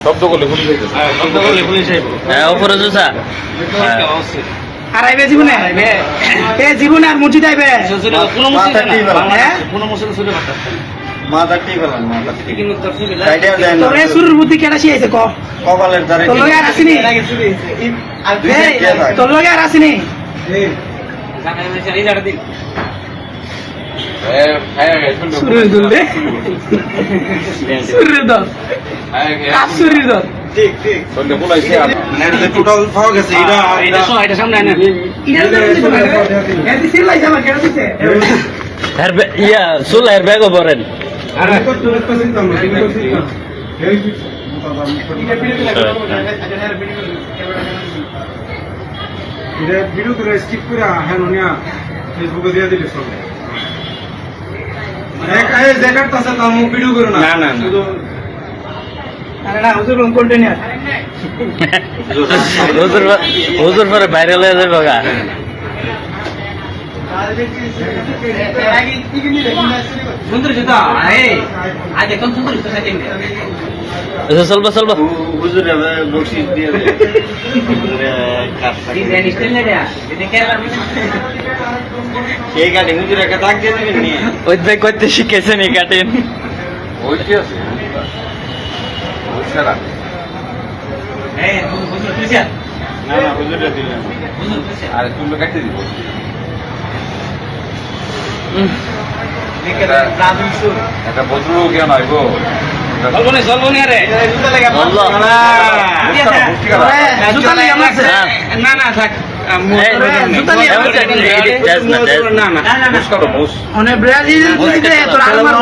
শব্দ করলে পুলিশ আইবে। শব্দ করলে পুলিশ আইব। হ্যাঁ উপরে জুসা আর আইবে জীবনে এ জীবনে আর মসজিদ আইবে কোনো মুসলিম হ্যাঁ? কোনো মুসলিম সুরে বাতা মাথাটি ফেলান মাথাটি কিন্তু তোর সুরে সাইডে যায় না তোরে শুরুর বুদ্ধি কেডা শিখাইছে ক কপালের দ্বারে তোর লগে আর আসিনি তোর লগে আর আসিনি জানা যাচ্ছে এই জায়গা দিন শুরুর দল রে শুরুর দল শুরুর দল ঠিক ঠিক সন্ধ্যে বলাইছে আর এটা টোটাল পাওয়া গেছে এটা সামনে আনেন ইডা এ দিছে লাইছে আমার কেডা দিছে ইয়া চুল এর ব্যাগও ভরেন ভিডিও করে স্কিপ করে হ্যাঁ নিয়া ফেসবুকে দিয়ে দিলে সব জ্যাকেট আছে তার মুখ ভিডিও করে না না শুধু আরে না হুজুর কন্টেনার হুজুর পরে ভাইরাল হয়ে যাবে গা সুন্দর জুতা এই আজ একদম সুন্দর জুতা সেটিং চলবো চলবো হুজুরে বকশিশ দিয়ে দে হুজুরে কাট ডিজাইন স্টাইল না দেয়া এটা কেরালা সেই গাড়ি হুজুরে একটা দাগ দিয়ে দিবেন নি ওই ভাই করতে শিখেছেন এই কাটেন ওই কি আছে সেরা এই বুঝলো তুইয়া না না হুজুরে দিলেন বুঝলো তুইয়া আর তুমি কাটতে দিব দেখে ব্রাজিল সুর একটা বদলু কেন আইব চলবো নি আরে বললো জুতা লাগি আমার আছে না না থাক মুস কাটো মুস অনেক ব্রাজিল দিতে তোর আর আমার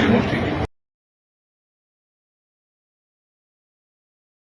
মুসলি